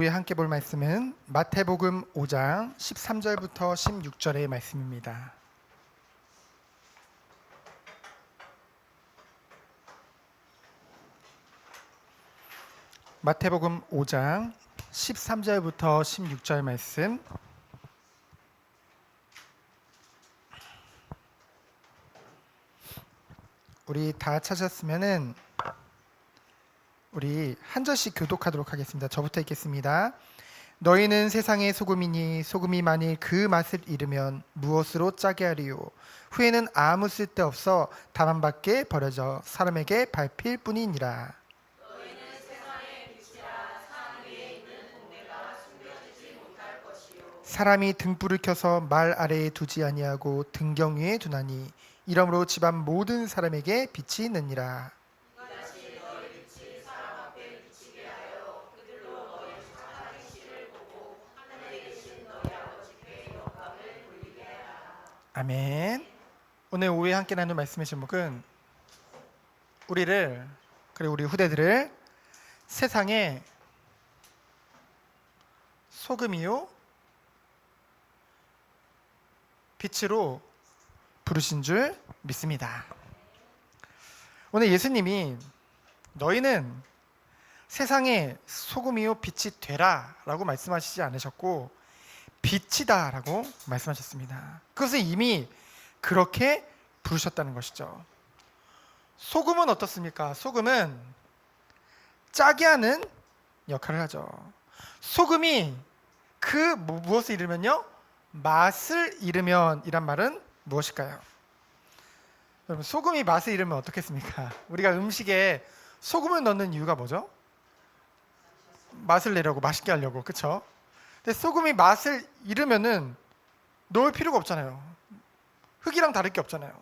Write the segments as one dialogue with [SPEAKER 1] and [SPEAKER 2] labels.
[SPEAKER 1] 우리 함께 볼 말씀은 마태복음 5장 13절부터 16절의 말씀입니다. 마태복음 5장 13절부터 16절 말씀. 우리 다 찾았으면은 우리 한 절씩 교독하도록 하겠습니다. 저부터 읽겠습니다. 너희는 세상의 소금이니 소금이 만일 그 맛을 잃으면 무엇으로 짜게 하리요? 후에는 아무 쓸데없어 다만 밖에 버려져 사람에게 밟힐 뿐이니라. 사람이 등불을 켜서 말 아래에 두지 아니하고 등경 위에 두나니 이러므로 집안 모든 사람에게 빛이 있느니라. 아멘. 오늘 오후에 함께 나눌 말씀의 제목은 우리를 그리고 우리 후대들을 세상의 소금이요 빛으로 부르신 줄 믿습니다. 오늘 예수님이 너희는 세상의 소금이요 빛이 되라 라고 말씀하시지 않으셨고 빛이다 라고 말씀하셨습니다. 그것을 이미 그렇게 부르셨다는 것이죠. 소금은 어떻습니까? 소금은 짜게 하는 역할을 하죠. 소금이 그 무엇을 잃으면요? 맛을 잃으면 이란 말은 무엇일까요? 여러분, 소금이 맛을 잃으면 어떻겠습니까? 우리가 음식에 소금을 넣는 이유가 뭐죠? 맛을 내려고, 맛있게 하려고, 그렇죠? 근데 소금이 맛을 잃으면은 넣을 필요가 없잖아요. 흙이랑 다를 게 없잖아요.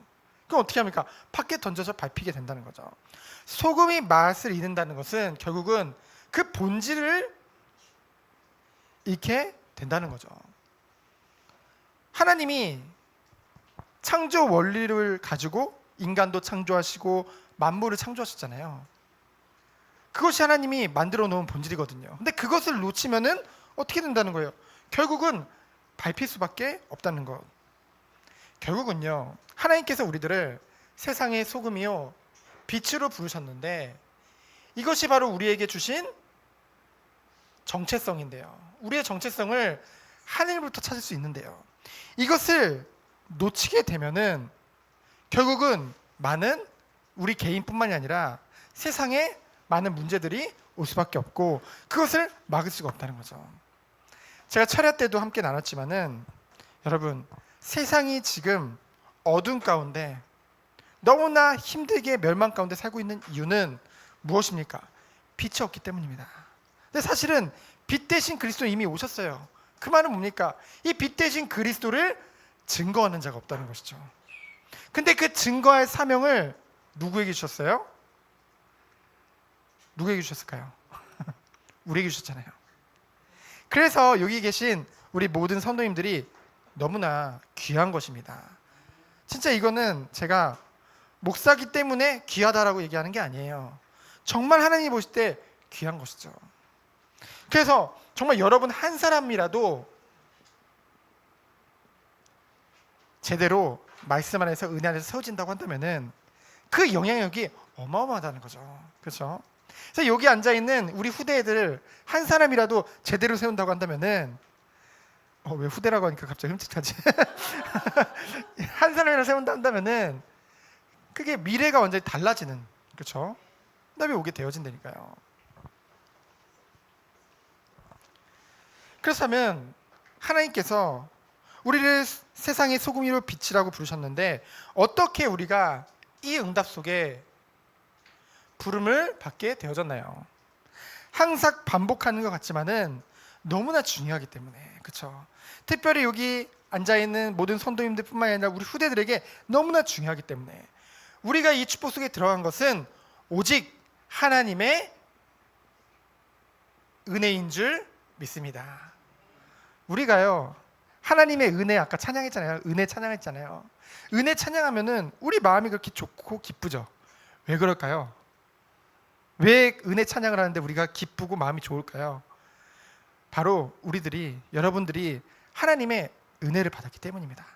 [SPEAKER 1] 그럼 어떻게 합니까? 밖에 던져서 밟히게 된다는 거죠. 소금이 맛을 잃는다는 것은 결국은 그 본질을 잃게 된다는 거죠. 하나님이 창조 원리를 가지고 인간도 창조하시고 만물을 창조하셨잖아요. 그것이 하나님이 만들어 놓은 본질이거든요. 근데 그것을 놓치면은 어떻게 된다는 거예요? 결국은 밟힐 수밖에 없다는 것. 결국은요, 하나님께서 우리들을 세상의 소금이요 빛으로 부르셨는데 이것이 바로 우리에게 주신 정체성인데요. 우리의 정체성을 하늘부터 찾을 수 있는데요. 이것을 놓치게 되면은 결국은 많은 우리 개인뿐만이 아니라 세상에 많은 문제들이 올 수밖에 없고 그것을 막을 수가 없다는 거죠. 제가 철야 때도 함께 나눴지만은 여러분, 세상이 지금 어둠 가운데 너무나 힘들게 멸망 가운데 살고 있는 이유는 무엇입니까? 빛이 없기 때문입니다. 근데 사실은 빛 대신 그리스도 이미 오셨어요. 그 말은 뭡니까? 이 빛 대신 그리스도를 증거하는 자가 없다는 것이죠. 근데 그 증거할 사명을 누구에게 주셨어요? 누구에게 주셨을까요? 우리에게 주셨잖아요. 그래서 여기 계신 우리 모든 성도님들이 너무나 귀한 것입니다. 진짜 이거는 제가 목사기 때문에 귀하다라고 얘기하는 게 아니에요. 정말 하나님이 보실 때 귀한 것이죠. 그래서 정말 여러분 한 사람이라도 제대로 말씀 안에서 은혜 안에서 세워진다고 한다면은 그 영향력이 어마어마하다는 거죠. 그렇죠? 그래서 여기 앉아 있는 우리 후대들 한 사람이라도 제대로 세운다고 한다면은 왜 후대라고 하니까 갑자기 흠칫하지? 한 사람이라도 세운다 한다면은 그게 미래가 완전히 달라지는, 그렇죠? 그다음에 오게 되어진다니까요. 그렇다면 하나님께서 우리를 세상의 소금이로 빛이라고 부르셨는데 어떻게 우리가 이 응답 속에 부름을 받게 되어졌나요? 항상 반복하는 것 같지만은 너무나 중요하기 때문에, 그렇죠? 특별히 여기 앉아있는 모든 성도님들뿐만 아니라 우리 후대들에게 너무나 중요하기 때문에 우리가 이 축복 속에 들어간 것은 오직 하나님의 은혜인 줄 믿습니다. 우리가요, 하나님의 은혜 아까 찬양했잖아요. 은혜 찬양했잖아요. 은혜 찬양하면은 우리 마음이 그렇게 좋고 기쁘죠. 왜 그럴까요? 왜 은혜 찬양을 하는데 우리가 기쁘고 마음이 좋을까요? 바로 여러분들이 하나님의 은혜를 받았기 때문입니다.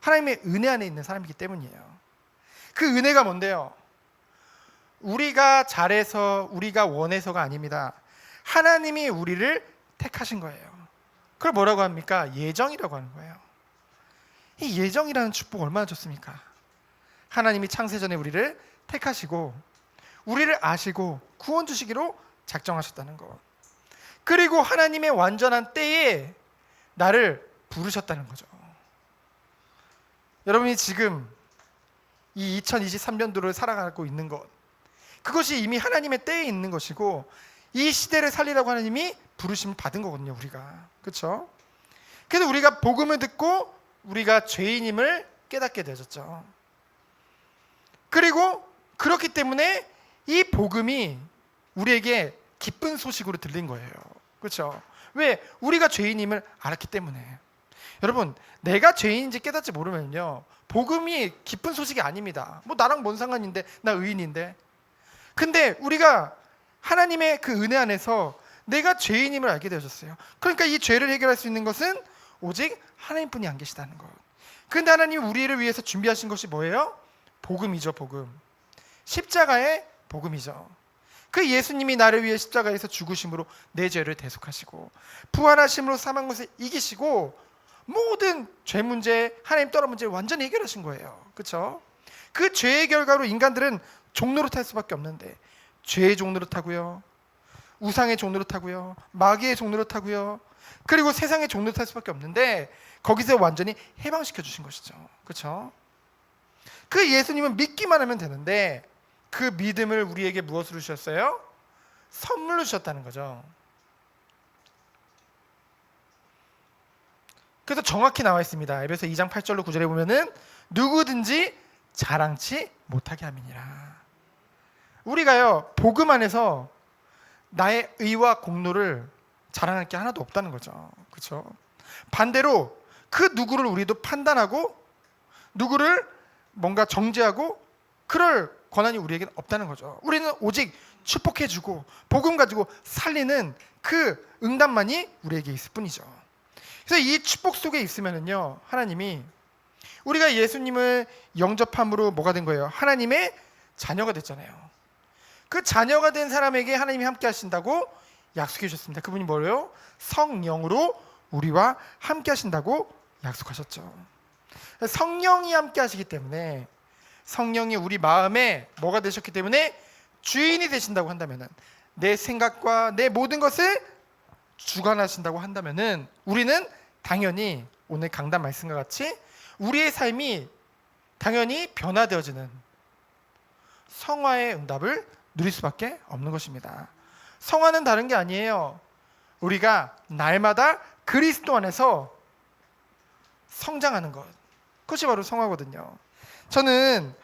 [SPEAKER 1] 하나님의 은혜 안에 있는 사람이기 때문이에요. 그 은혜가 뭔데요? 우리가 잘해서 우리가 원해서가 아닙니다. 하나님이 우리를 택하신 거예요. 그걸 뭐라고 합니까? 예정이라고 하는 거예요. 이 예정이라는 축복 얼마나 좋습니까? 하나님이 창세전에 우리를 택하시고 우리를 아시고 구원 주시기로 작정하셨다는 것. 그리고 하나님의 완전한 때에 나를 부르셨다는 거죠. 여러분이 지금 이 2023년도를 살아가고 있는 것, 그것이 이미 하나님의 때에 있는 것이고 이 시대를 살리라고 하나님이 부르심 받은 거거든요. 우리가. 그렇죠? 그래서 우리가 복음을 듣고 우리가 죄인임을 깨닫게 되었죠. 그리고 그렇기 때문에 이 복음이 우리에게 기쁜 소식으로 들린 거예요. 그렇죠? 왜? 우리가 죄인임을 알았기 때문에. 여러분, 내가 죄인인지 깨닫지 모르면요, 복음이 기쁜 소식이 아닙니다. 뭐 나랑 뭔 상관인데, 나 의인인데. 근데 우리가 하나님의 그 은혜 안에서 내가 죄인임을 알게 되어졌어요. 그러니까 이 죄를 해결할 수 있는 것은 오직 하나님뿐이 안 계시다는 것. 그런데 하나님이 우리를 위해서 준비하신 것이 뭐예요? 복음이죠. 복음. 십자가의 복음이죠. 그 예수님이 나를 위해 십자가에서 죽으심으로 내 죄를 대속하시고 부활하심으로 사망 것을 이기시고 모든 죄 문제, 하나님 떠난 문제를 완전히 해결하신 거예요. 그렇죠? 그 죄의 결과로 인간들은 종노릇할 수밖에 없는데 죄의 종노릇하고요, 우상의 종노릇하고요, 마귀의 종노릇하고요, 그리고 세상의 종노릇할 수밖에 없는데 거기서 완전히 해방시켜 주신 것이죠. 그렇죠? 그 예수님은 믿기만 하면 되는데 그 믿음을 우리에게 무엇으로 주셨어요? 선물로 주셨다는 거죠. 그래서 정확히 나와 있습니다. 에베소 2장 8절로 9절에 보면은 누구든지 자랑치 못하게 함이니라. 우리가요, 복음 안에서 나의 의와 공로를 자랑할 게 하나도 없다는 거죠. 그렇죠? 반대로 그 누구를 우리도 판단하고 누구를 뭔가 정죄하고 그럴 권한이 우리에게는 없다는 거죠. 우리는 오직 축복해주고 복음 가지고 살리는 그 응답만이 우리에게 있을 뿐이죠. 그래서 이 축복 속에 있으면은요, 하나님이 우리가 예수님을 영접함으로 뭐가 된 거예요? 하나님의 자녀가 됐잖아요. 그 자녀가 된 사람에게 하나님이 함께 하신다고 약속해 주셨습니다. 그분이 뭐예요? 성령으로 우리와 함께 하신다고 약속하셨죠. 성령이 함께 하시기 때문에, 성령이 우리 마음에 뭐가 되셨기 때문에 주인이 되신다고 한다면은, 내 생각과 내 모든 것을 주관하신다고 한다면은 우리는 당연히 오늘 강단 말씀과 같이 우리의 삶이 당연히 변화되어지는 성화의 응답을 누릴 수밖에 없는 것입니다. 성화는 다른 게 아니에요. 우리가 날마다 그리스도 안에서 성장하는 것, 그것이 바로 성화거든요. 저는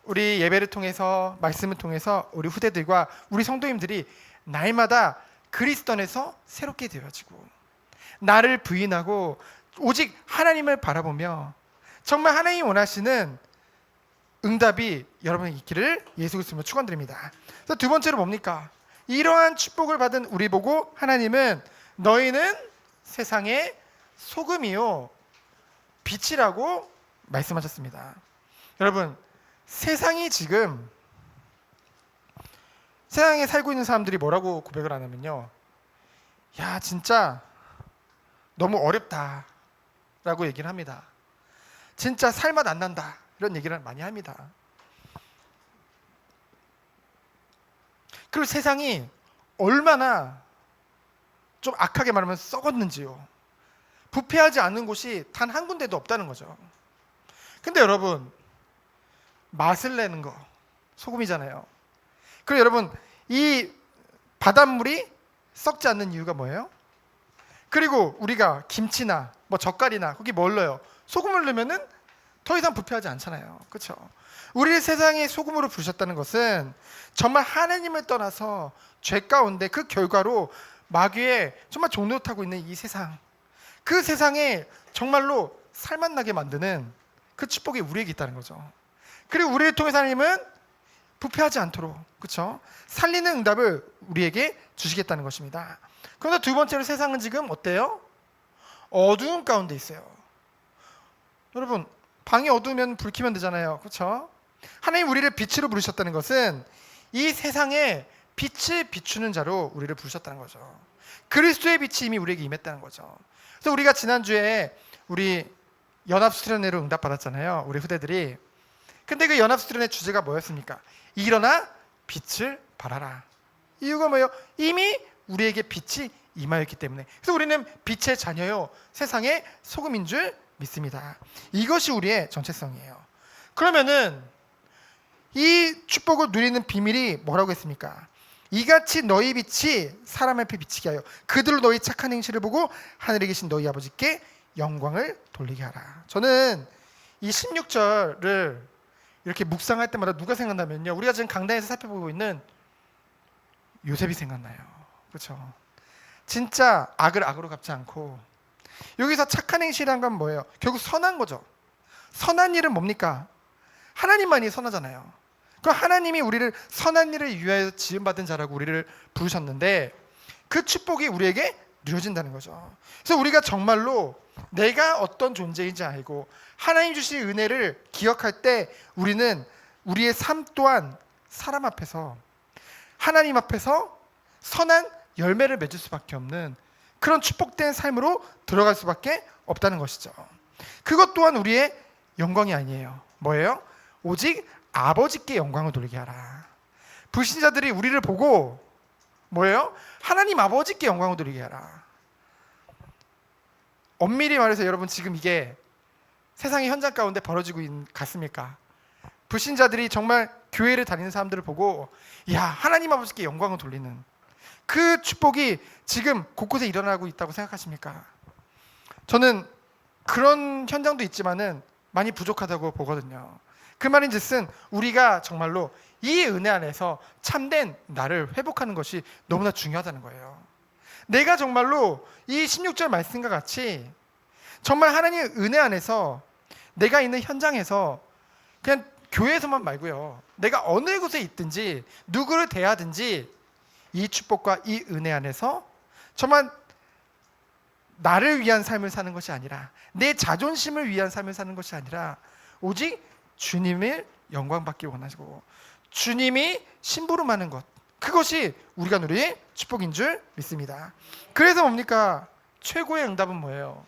[SPEAKER 1] 우리 예배를 통해서, 말씀을 통해서 우리 후대들과 우리 성도님들이 날마다 그리스도 안에서 새롭게 되어지고 나를 부인하고 오직 하나님을 바라보며 정말 하나님이 원하시는 응답이 여러분에게 있기를 예수 그리스도로 축원드립니다. 그래서 두 번째로 뭡니까? 이러한 축복을 받은 우리 보고 하나님은 너희는 세상의 소금이요 빛이라고 말씀하셨습니다. 여러분, 세상이 지금, 세상에 살고 있는 사람들이 뭐라고 고백을 하냐면요, 야 진짜 너무 어렵다 라고 얘기를 합니다. 진짜 살맛 안 난다, 이런 얘기를 많이 합니다. 그리고 세상이 얼마나 좀 악하게 말하면 썩었는지요. 부패하지 않는 곳이 단 한 군데도 없다는 거죠. 근데 여러분, 맛을 내는 거 소금이잖아요. 그리고 여러분, 이 바닷물이 썩지 않는 이유가 뭐예요? 그리고 우리가 김치나 뭐 젓갈이나 거기 뭘 넣어요? 소금을 넣으면은 더 이상 부패하지 않잖아요. 그렇죠? 우리를 세상에 소금으로 부르셨다는 것은 정말 하나님을 떠나서 죄 가운데 그 결과로 마귀의 정말 종노릇하고 있는 이 세상, 그 세상에 정말로 살맛나게 만드는 그 축복이 우리에게 있다는 거죠. 그리고 우리를 통해서 하나님은 부패하지 않도록, 그렇죠? 살리는 응답을 우리에게 주시겠다는 것입니다. 그런데 두 번째로 세상은 지금 어때요? 어두운 가운데 있어요. 여러분, 방이 어두우면 불 켜면 되잖아요. 그렇죠? 하나님 우리를 빛으로 부르셨다는 것은 이 세상에 빛을 비추는 자로 우리를 부르셨다는 거죠. 그리스도의 빛이 이미 우리에게 임했다는 거죠. 그래서 우리가 지난주에 우리 연합수련회로 응답받았잖아요. 우리 후대들이. 근데 그 연합수련회 주제가 뭐였습니까? 일어나 빛을 발하라. 이유가 뭐예요? 이미 우리에게 빛이 임하였기 때문에. 그래서 우리는 빛의 자녀요, 세상의 소금인 줄 믿습니다. 이것이 우리의 정체성이에요. 그러면은 이 축복을 누리는 비밀이 뭐라고 했습니까? 이같이 너희 빛이 사람 앞에 비치게 하여 그들로 너희 착한 행실을 보고 하늘에 계신 너희 아버지께 영광을 돌리게 하라. 저는 이 16절을 이렇게 묵상할 때마다 누가 생각나면요, 우리가 지금 강단에서 살펴보고 있는 요셉이 생각나요. 그렇죠? 진짜 악을 악으로 갚지 않고, 여기서 착한 행실이란 건 뭐예요? 결국 선한 거죠. 선한 일은 뭡니까? 하나님만이 선하잖아요. 그 하나님이 우리를 선한 일을 위하여 지음받은 자라고 우리를 부르셨는데 그 축복이 우리에게 누려진다는 거죠. 그래서 우리가 정말로 내가 어떤 존재인지 알고 하나님 주신 은혜를 기억할 때 우리는 우리의 삶 또한 사람 앞에서, 하나님 앞에서 선한 열매를 맺을 수밖에 없는 그런 축복된 삶으로 들어갈 수밖에 없다는 것이죠. 그것 또한 우리의 영광이 아니에요. 뭐예요? 오직 아버지께 영광을 돌리게 하라. 불신자들이 우리를 보고 뭐예요? 하나님 아버지께 영광을 돌리게 하라. 엄밀히 말해서 여러분, 지금 이게 세상의 현장 가운데 벌어지고 있는 같습니까? 불신자들이 정말 교회를 다니는 사람들을 보고 야, 하나님 아버지께 영광을 돌리는 그 축복이 지금 곳곳에 일어나고 있다고 생각하십니까? 저는 그런 현장도 있지만은 많이 부족하다고 보거든요. 그 말인즉슨 우리가 정말로 이 은혜 안에서 참된 나를 회복하는 것이 너무나 중요하다는 거예요. 내가 정말로 이 16절 말씀과 같이 정말 하나님의 은혜 안에서 내가 있는 현장에서 그냥 교회에서만 말고요, 내가 어느 곳에 있든지 누구를 대하든지 이 축복과 이 은혜 안에서 정말 나를 위한 삶을 사는 것이 아니라, 내 자존심을 위한 삶을 사는 것이 아니라 오직 주님의 영광 받기 원하시고 주님이 심부름하는 것, 그것이 우리가 누릴 축복인 줄 믿습니다. 그래서 뭡니까? 최고의 응답은 뭐예요?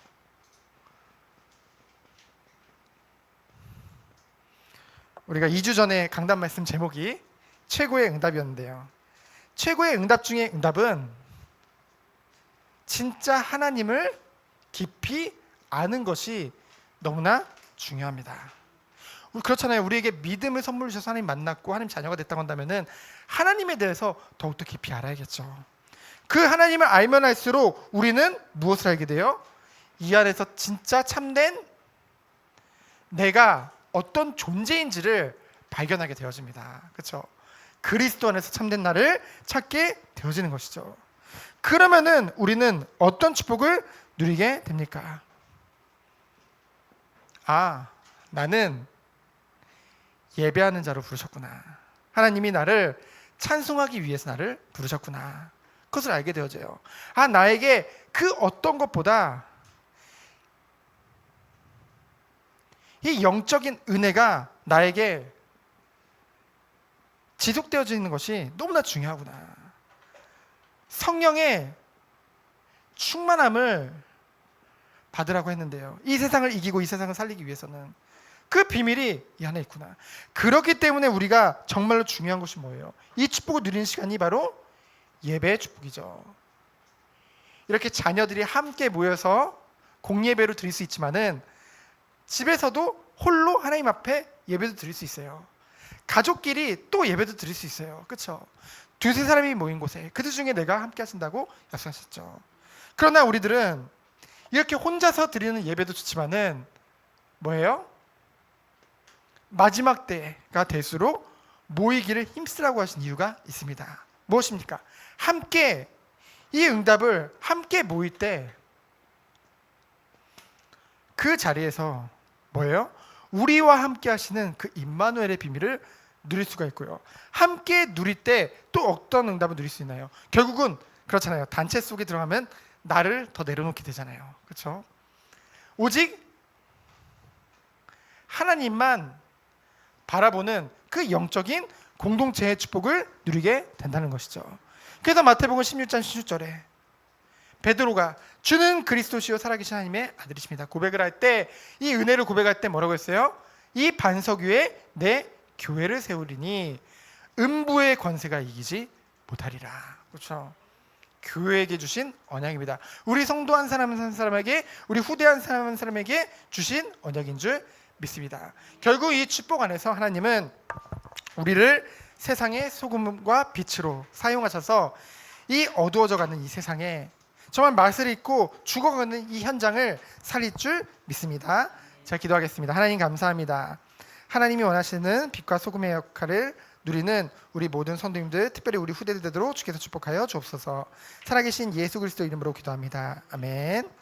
[SPEAKER 1] 우리가 2주 전에 강단 말씀 제목이 최고의 응답이었는데요, 최고의 응답 중에 응답은 진짜 하나님을 깊이 아는 것이 너무나 중요합니다. 그렇잖아요. 우리에게 믿음을 선물로 주셔서 하나님 만났고 하나님 자녀가 됐다고 한다면은 하나님에 대해서 더욱더 깊이 알아야겠죠. 그 하나님을 알면 알수록 우리는 무엇을 알게 돼요? 이 안에서 진짜 참된 내가 어떤 존재인지를 발견하게 되어집니다. 그렇죠? 그리스도 안에서 참된 나를 찾게 되어지는 것이죠. 그러면은 우리는 어떤 축복을 누리게 됩니까? 아, 나는 예배하는 자로 부르셨구나. 하나님이 나를 찬송하기 위해서 나를 부르셨구나. 그것을 알게 되어져요. 아, 나에게 그 어떤 것보다 이 영적인 은혜가 나에게 지속되어지는 것이 너무나 중요하구나. 성령의 충만함을 받으라고 했는데요, 이 세상을 이기고 이 세상을 살리기 위해서는 그 비밀이 이 안에 있구나. 그렇기 때문에 우리가 정말로 중요한 것이 뭐예요? 이 축복을 누리는 시간이 바로 예배의 축복이죠. 이렇게 자녀들이 함께 모여서 공예배로 드릴 수 있지만은 집에서도 홀로 하나님 앞에 예배도 드릴 수 있어요. 가족끼리 또 예배도 드릴 수 있어요. 그렇죠? 두세 사람이 모인 곳에 그들 중에 내가 함께 하신다고 약속하셨죠. 그러나 우리들은 이렇게 혼자서 드리는 예배도 좋지만은 뭐예요? 마지막 때가 될수록 모이기를 힘쓰라고 하신 이유가 있습니다. 무엇입니까? 함께 이 응답을 함께 모일 때 그 자리에서 뭐예요? 우리와 함께 하시는 그 임마누엘의 비밀을 누릴 수가 있고요, 함께 누릴 때 또 어떤 응답을 누릴 수 있나요? 결국은 그렇잖아요. 단체 속에 들어가면 나를 더 내려놓게 되잖아요. 그렇죠? 오직 하나님만 바라보는 그 영적인 공동체의 축복을 누리게 된다는 것이죠. 그래서 마태복음 16장 16절에 베드로가 주는 그리스도시요 살아계신 하나님의 아들이십니다 고백을 할 때, 이 은혜를 고백할 때 뭐라고 했어요? 이 반석 위에 내 교회를 세우리니 음부의 권세가 이기지 못하리라. 그렇죠? 교회에게 주신 언약입니다. 우리 성도 한 사람 한 사람에게, 우리 후대 한 사람 한 사람에게 주신 언약인 줄 믿습니다. 결국 이 축복 안에서 하나님은 우리를 세상의 소금과 빛으로 사용하셔서 이 어두워져가는 이 세상에 정말 맛을 잊고 죽어가는 이 현장을 살릴 줄 믿습니다. 제가 기도하겠습니다. 하나님 감사합니다. 하나님이 원하시는 빛과 소금의 역할을 누리는 우리 모든 성도님들, 특별히 우리 후대들대로 주께서 축복하여 주옵소서. 살아계신 예수 그리스도 이름으로 기도합니다. 아멘.